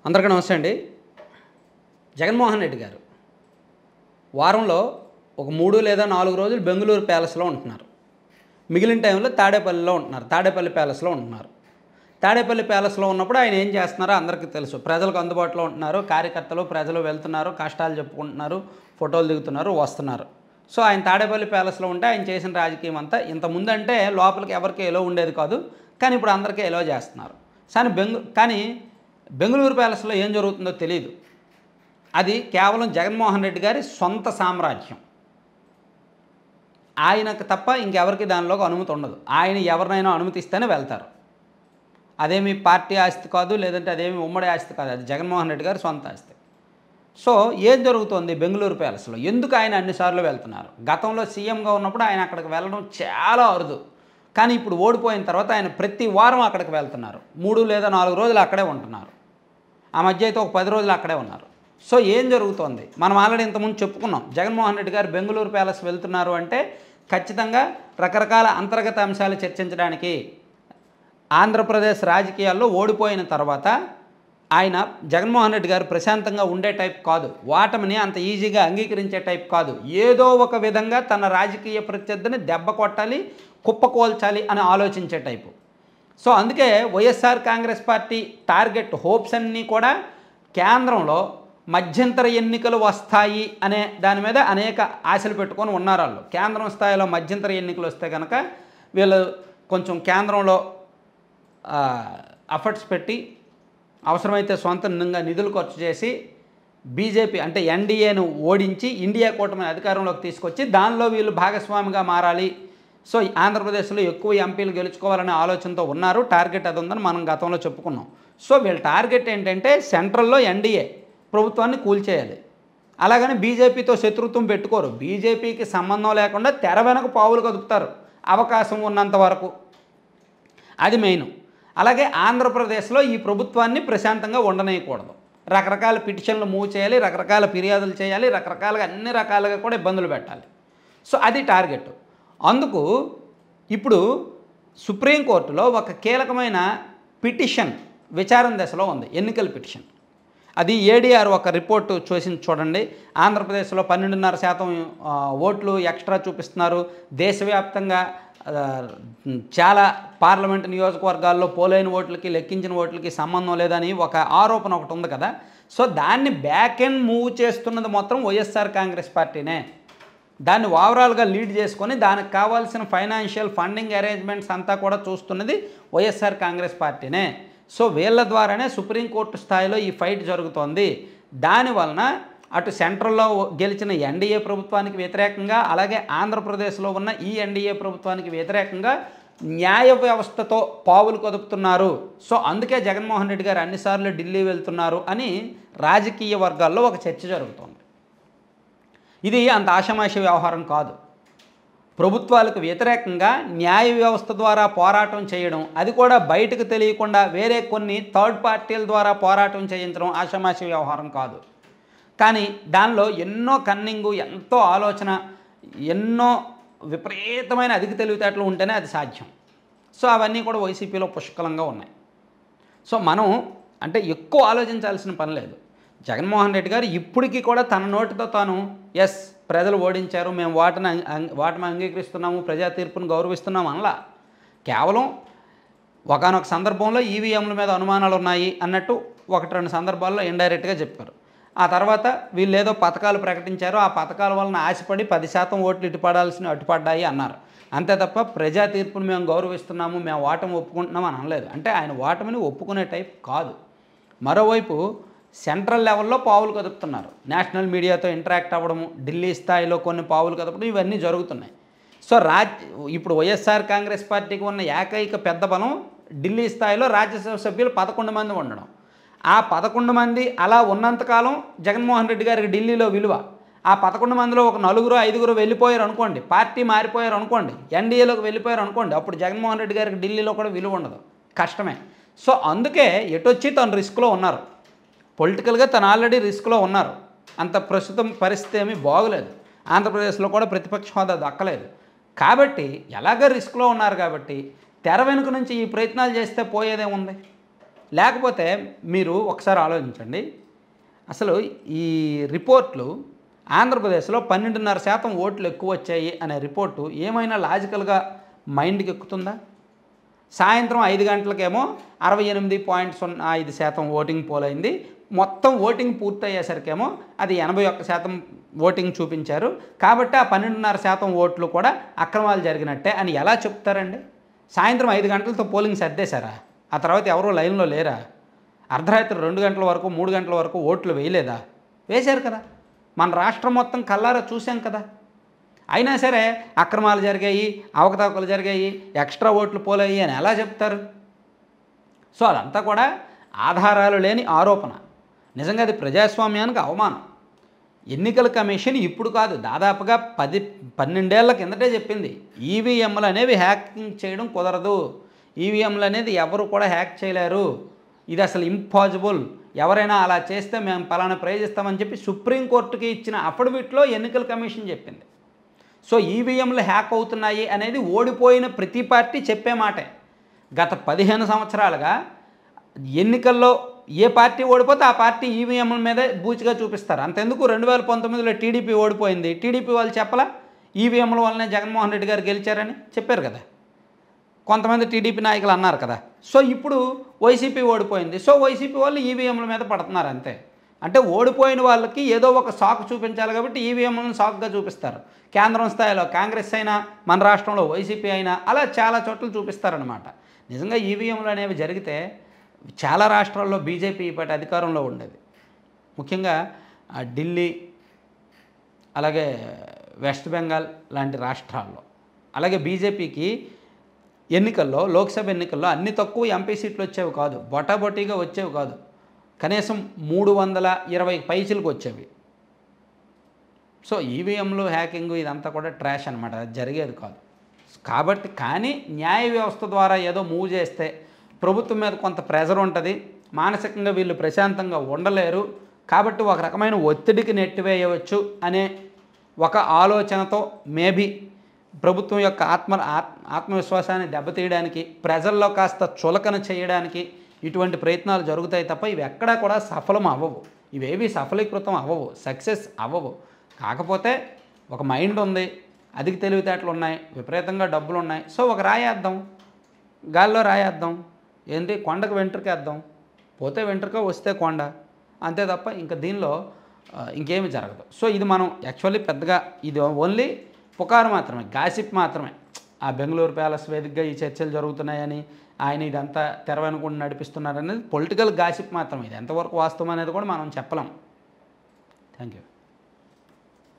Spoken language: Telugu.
అందరికీ నమస్తే అండి. జగన్మోహన్ రెడ్డి గారు వారంలో ఒక 3 లేదా 4 రోజులు బెంగళూరు ప్యాలెస్లో ఉంటున్నారు. మిగిలిన టైంలో తాడేపల్లిలో ఉంటున్నారు. తాడేపల్లి ప్యాలెస్లో ఉంటున్నారు. తాడేపల్లి ప్యాలెస్లో ఉన్నప్పుడు ఆయన ఏం చేస్తున్నారో అందరికీ తెలుసు. ప్రజలకు అందుబాటులో ఉంటున్నారు. కార్యకర్తలు ప్రజలు వెళ్తున్నారు, కష్టాలు చెప్పుకుంటున్నారు, ఫోటోలు దిగుతున్నారు, వస్తున్నారు. సో ఆయన తాడేపల్లి ప్యాలెస్లో ఉంటే ఆయన చేసిన రాజకీయం అంతా ఇంతకుముందు అంటే లోపలికి ఎవరికి ఎలో ఉండేది కాదు. కానీ ఇప్పుడు అందరికీ ఎలో చేస్తున్నారు. కానీ బెంగళూరు ప్యాలెస్లో ఏం జరుగుతుందో తెలియదు. అది కేవలం జగన్మోహన్ రెడ్డి గారి సొంత సామ్రాజ్యం. ఆయనకు తప్ప ఇంకెవరికి దానిలోకి అనుమతి ఉండదు. ఆయన ఎవరినైనా అనుమతిస్తేనే వెళ్తారు. అదేమి పార్టీ ఆస్తి కాదు, లేదంటే అదేమి ఉమ్మడి ఆస్తి కాదు. అది జగన్మోహన్ రెడ్డి గారి సొంత ఆస్తి. సో ఏం జరుగుతోంది బెంగళూరు ప్యాలెస్లో? ఎందుకు ఆయన అన్నిసార్లు వెళ్తున్నారు? గతంలో సీఎంగా ఉన్నప్పుడు ఆయన అక్కడికి వెళ్ళడం చాలా అరుదు. కానీ ఇప్పుడు ఓడిపోయిన తర్వాత ఆయన ప్రతి వారం అక్కడికి వెళ్తున్నారు. 3 లేదా 4 రోజులు అక్కడే ఉంటున్నారు. ఆ మధ్య అయితే ఒక 10 రోజులు అక్కడే ఉన్నారు. సో ఏం జరుగుతోంది? మనం ఆల్రెడీ ఇంతకుముందు చెప్పుకున్నాం. జగన్మోహన్ రెడ్డి గారు బెంగళూరు ప్యాలెస్ వెళ్తున్నారు అంటే ఖచ్చితంగా రకరకాల అంతర్గత అంశాలు చర్చించడానికి. ఆంధ్రప్రదేశ్ రాజకీయాల్లో ఓడిపోయిన తర్వాత ఆయన జగన్మోహన్ రెడ్డి గారు ప్రశాంతంగా ఉండే టైప్ కాదు. ఓటమిని అంత ఈజీగా అంగీకరించే టైప్ కాదు. ఏదో ఒక విధంగా తన రాజకీయ ప్రత్యర్థిని దెబ్బ కొట్టాలి, కుప్పకూల్చాలి అని ఆలోచించే టైపు. సో అందుకే YSR Congress party target hopes అన్నీ కూడా కేంద్రంలో మధ్యంతర ఎన్నికలు వస్తాయి అనే దాని మీద అనేక ఆశలు పెట్టుకొని ఉన్నారు వాళ్ళు. కేంద్రం స్థాయిలో మధ్యంతర ఎన్నికలు వస్తే కనుక వీళ్ళు కొంచెం కేంద్రంలో ఎఫర్ట్స్ పెట్టి అవసరమైతే సొంతంగా నిధులు ఖర్చు చేసి బీజేపీ అంటే ఎన్డీఏను ఓడించి ఇండియా కూటమిని అధికారంలోకి తీసుకొచ్చి దానిలో వీళ్ళు భాగస్వామిగా మారాలి. సో ఆంధ్రప్రదేశ్లో ఎక్కువ ఎంపీలు గెలుచుకోవాలనే ఆలోచనతో ఉన్నారు. టార్గెట్ అది ఉందని మనం గతంలో చెప్పుకున్నాం. సో వీళ్ళ టార్గెట్ ఏంటంటే సెంట్రల్లో ఎన్డీఏ ప్రభుత్వాన్ని కూల్చేయాలి. అలాగని బీజేపీతో శత్రుత్వం పెట్టుకోరు. బీజేపీకి సంబంధం లేకుండా తెర వెనక పావులు కదుపుతారు అవకాశం ఉన్నంత వరకు. అది మెయిన్. అలాగే ఆంధ్రప్రదేశ్లో ఈ ప్రభుత్వాన్ని ప్రశాంతంగా ఉండనేయకూడదు. రకరకాల పిటిషన్లు మూవ్ చేయాలి, రకరకాల ఫిర్యాదులు చేయాలి, రకరకాలుగా అన్ని రకాలుగా కూడా ఇబ్బందులు పెట్టాలి. సో అది టార్గెట్. అందుకు ఇప్పుడు సుప్రీంకోర్టులో ఒక కీలకమైన పిటిషన్ విచారణ దశలో ఉంది, ఎన్నికల పిటిషన్. అది ఏడీఆర్ ఒక రిపోర్టు చూడండి. ఆంధ్రప్రదేశ్లో 12.5% ఓట్లు ఎక్స్ట్రా చూపిస్తున్నారు. దేశవ్యాప్తంగా చాలా పార్లమెంటు నియోజకవర్గాల్లో పోలైన ఓట్లకి లెక్కించిన ఓట్లకి సంబంధం లేదని ఒక ఆరోపణ ఒకటి ఉంది కదా. సో దాన్ని బ్యాక్ ఎండ్ మూవ్ చేస్తున్నది మొత్తం వైఎస్ఆర్ కాంగ్రెస్ పార్టీనే. దాన్ని ఓవరాల్గా లీడ్ చేసుకొని దానికి కావాల్సిన ఫైనాన్షియల్ ఫండింగ్ అరేంజ్మెంట్స్ అంతా కూడా చూస్తున్నది వైఎస్ఆర్ కాంగ్రెస్ పార్టీనే. సో వీళ్ళ ద్వారానే సుప్రీంకోర్టు స్థాయిలో ఈ ఫైట్ జరుగుతోంది. దానివలన అటు సెంట్రల్లో గెలిచిన ఎన్డీఏ ప్రభుత్వానికి వ్యతిరేకంగా, అలాగే ఆంధ్రప్రదేశ్లో ఉన్న ఈ ఎన్డీఏ ప్రభుత్వానికి వ్యతిరేకంగా న్యాయ వ్యవస్థతో పావులు కదుపుతున్నారు. సో అందుకే జగన్మోహన్ రెడ్డి గారు అన్నిసార్లు ఢిల్లీ వెళ్తున్నారు అని రాజకీయ వర్గాల్లో ఒక చర్చ జరుగుతోంది. ఇది అంత ఆషామాషి వ్యవహారం కాదు. ప్రభుత్వాలకు వ్యతిరేకంగా న్యాయ వ్యవస్థ ద్వారా పోరాటం చేయడం, అది కూడా బయటకు తెలియకుండా వేరే కొన్ని థర్డ్ పార్టీల ద్వారా పోరాటం చేయించడం ఆషామాషి వ్యవహారం కాదు. కానీ దానిలో ఎన్నో కన్నింగు, ఎంతో ఆలోచన, ఎన్నో విపరీతమైన అధిక తెలివితేటలు ఉంటేనే అది సాధ్యం. సో అవన్నీ కూడా వైసీపీలో పుష్కలంగా ఉన్నాయి. సో మనం అంటే ఎక్కువ ఆలోచించాల్సిన పని లేదు. జగన్మోహన్ రెడ్డి గారు ఇప్పటికీ కూడా తన నోటితో తాను ప్రజలు ఓడించారు, మేము వాటిని అంగీకరిస్తున్నాము, ప్రజా తీర్పును గౌరవిస్తున్నాము అనలా. కేవలం ఒకానొక సందర్భంలో ఈవీఎంల మీద అనుమానాలు ఉన్నాయి అన్నట్టు 1-2 సందర్భాల్లో ఇండైరెక్ట్గా చెప్పారు. ఆ తర్వాత వీళ్ళు ఏదో పథకాలు ప్రకటించారు, ఆ పథకాల వలన ఆశపడి 10% ఓట్లు ఇటుపడాల్సిన అటుపడ్డాయి అన్నారు. అంతే తప్ప ప్రజా తీర్పును మేము గౌరవిస్తున్నాము, మేము ఓటమి ఒప్పుకుంటున్నాము అని అనలేదు. అంటే ఆయన ఓటమిని ఒప్పుకునే టైప్ కాదు. మరోవైపు సెంట్రల్ లెవెల్లో పావులు కదుపుతున్నారు. నేషనల్ మీడియాతో ఇంటరాక్ట్ అవ్వడము, ఢిల్లీ స్థాయిలో కొన్ని పావులు కదపడం, ఇవన్నీ జరుగుతున్నాయి. సో ఇప్పుడు వైఎస్ఆర్ కాంగ్రెస్ పార్టీకి ఉన్న ఏకైక పెద్ద బలం ఢిల్లీ స్థాయిలో రాజ్యసభ సభ్యులు 11 మంది ఉండడం. ఆ 11 మంది అలా ఉన్నంతకాలం జగన్మోహన్ రెడ్డి గారికి ఢిల్లీలో విలువ. ఆ 11 మందిలో ఒక 4-5 వెళ్ళిపోయారు అనుకోండి, పార్టీ మారిపోయారు అనుకోండి, ఎన్డీఏలోకి వెళ్ళిపోయారు అనుకోండి, అప్పుడు జగన్మోహన్ రెడ్డి గారికి ఢిల్లీలో కూడా విలువ ఉండదు, కష్టమే. సో అందుకే ఎటొచ్చి తను రిస్క్లో ఉన్నారు. పొలిటికల్గా తను ఆల్రెడీ రిస్క్లో ఉన్నారు. అంత ప్రస్తుతం పరిస్థితి ఏమీ బాగలేదు. ఆంధ్రప్రదేశ్లో కూడా ప్రతిపక్ష హోదా దక్కలేదు. కాబట్టి ఎలాగ రిస్క్లో ఉన్నారు కాబట్టి తెర వెనుక నుంచి ఈ ప్రయత్నాలు చేస్తే పోయేదేముంది? లేకపోతే మీరు ఒకసారి ఆలోచించండి, అసలు ఈ రిపోర్ట్లు ఆంధ్రప్రదేశ్లో 12.5% ఓట్లు ఎక్కువ వచ్చాయి అనే రిపోర్టు ఏమైనా లాజికల్గా మైండ్కి ఎక్కుతుందా? సాయంత్రం 5 గంటలకేమో 68.05% ఓటింగ్ పోలైంది. మొత్తం ఓటింగ్ పూర్తయ్యేసరికేమో అది 81% ఓటింగ్ చూపించారు. కాబట్టి ఆ 12.5% ఓట్లు కూడా అక్రమాలు జరిగినట్టే అని ఎలా చెప్తారండి? సాయంత్రం 5 గంటలతో పోలింగ్ సర్దేశారా? ఆ తర్వాత ఎవరూ లైన్లో లేరా? అర్ధరాత్రి 2 గంటల వరకు 3 గంటల వరకు ఓట్లు వేయలేదా? వేశారు కదా. మన రాష్ట్రం మొత్తం కల్లారా చూసాం కదా. అయినా సరే అక్రమాలు జరిగాయి, అవకతవకలు జరిగాయి, ఎక్స్ట్రా ఓట్లు పోలాయి అని ఎలా చెప్తారు? సో అదంతా కూడా ఆధారాలు లేని ఆరోపణ. నిజంగా అది ప్రజాస్వామ్యానికి అవమానం. ఎన్నికల కమిషన్ ఇప్పుడు కాదు, దాదాపుగా 12 ఏళ్ల కిందటే చెప్పింది ఈవీఎంలు అనేవి హ్యాకింగ్ చేయడం కుదరదు, ఈవీఎంలు అనేది ఎవరు కూడా హ్యాక్ చేయలేరు, ఇది అసలు ఇంపాసిబుల్, ఎవరైనా అలా చేస్తే మేము పలానా ప్రైజ్ ఇస్తామని చెప్పి సుప్రీంకోర్టుకి ఇచ్చిన అఫిడవిట్లో ఎన్నికల కమిషన్ చెప్పింది. సో ఈవీఎంలు హ్యాక్ అవుతున్నాయి అనేది ఓడిపోయిన ప్రతి పార్టీ చెప్పే మాటే. గత 15 సంవత్సరాలుగా ఎన్నికల్లో ఏ పార్టీ ఓడిపోతే ఆ పార్టీ ఈవీఎంల మీదే బూచిగా చూపిస్తారు. అంతెందుకు 2019లో టీడీపీ ఓడిపోయింది, టీడీపీ వాళ్ళు చెప్పలా ఈవీఎంల వల్లనే జగన్మోహన్ రెడ్డి గారు గెలిచారని చెప్పారు కదా, కొంతమంది టీడీపీ నాయకులు అన్నారు కదా. సో ఇప్పుడు వైసీపీ ఓడిపోయింది, సో వైసీపీ వాళ్ళు ఈవీఎంల మీద పడుతున్నారు అంతే. అంటే ఓడిపోయిన వాళ్ళకి ఏదో ఒక సాకు చూపించాలి కాబట్టి ఈవీఎంలను సాకుగా చూపిస్తారు. కేంద్రం స్థాయిలో కాంగ్రెస్ అయినా, మన రాష్ట్రంలో వైసీపీ అయినా అలా చాలా చోట్ల చూపిస్తారనమాట. నిజంగా ఈవీఎంలు అనేవి జరిగితే చాలా రాష్ట్రాల్లో బీజేపీ ఇప్పటి అధికారంలో ఉండేది. ముఖ్యంగా ఢిల్లీ, అలాగే వెస్ట్ బెంగాల్ లాంటి రాష్ట్రాల్లో. అలాగే బీజేపీకి ఎన్నికల్లో, లోక్సభ ఎన్నికల్లో అన్ని తక్కువ ఎంపీ సీట్లు వచ్చేవి కాదు, బొటాబొటీగా వచ్చేవి కాదు, కనీసం 320 పైచిలకు వచ్చేవి. సో ఈవీఎంలు హ్యాకింగ్ ఇదంతా కూడా ట్రాష్ అనమాట, అది జరిగేది కాదు. కాబట్టి కానీ న్యాయ వ్యవస్థ ద్వారా ఏదో మూవ్ చేస్తే ప్రభుత్వం మీద కొంత ప్రెజర్ ఉంటుంది, మానసికంగా వీళ్ళు ప్రశాంతంగా ఉండలేరు, కాబట్టి ఒక రకమైన ఒత్తిడికి నెట్టివేయవచ్చు అనే ఒక ఆలోచనతో మేబీ ప్రభుత్వం యొక్క ఆత్మవిశ్వాసాన్ని దెబ్బతీయడానికి, ప్రజల్లో కాస్త చులకన చేయడానికి ఇటువంటి ప్రయత్నాలు జరుగుతాయి తప్ప ఇవి ఎక్కడా కూడా సఫలం అవ్వవు, ఇవేవి సఫలీకృతం అవ్వవు, సక్సెస్ అవ్వవు. కాకపోతే ఒక మైండ్ ఉంది, అధిక తెలివితేటలు ఉన్నాయి, విపరీతంగా డబ్బులు ఉన్నాయి, సో ఒక రాయేద్దాం, గాల్లో రాయేద్దాం, ఏంటి కొండకు వెంట్రుకేద్దాం, పోతే వెంట్రుక వస్తే కొండ, అంతే తప్ప ఇంకా దీనిలో ఇంకేమి జరగదు. సో ఇది మనం యాక్చువల్లీ పెద్దగా ఇది ఓన్లీ పుకారు మాత్రమే, గాసిప్ మాత్రమే. ఆ బెంగళూరు ప్యాలెస్ వేదికగా ఈ చర్చలు జరుగుతున్నాయని, ఆయన ఇదంతా తెర వెనుకుండా నడిపిస్తున్నారనేది పొలిటికల్ గాసిప్ మాత్రమే. ఇది ఎంతవరకు వాస్తవం అనేది కూడా మనం చెప్పలేం. Thank you.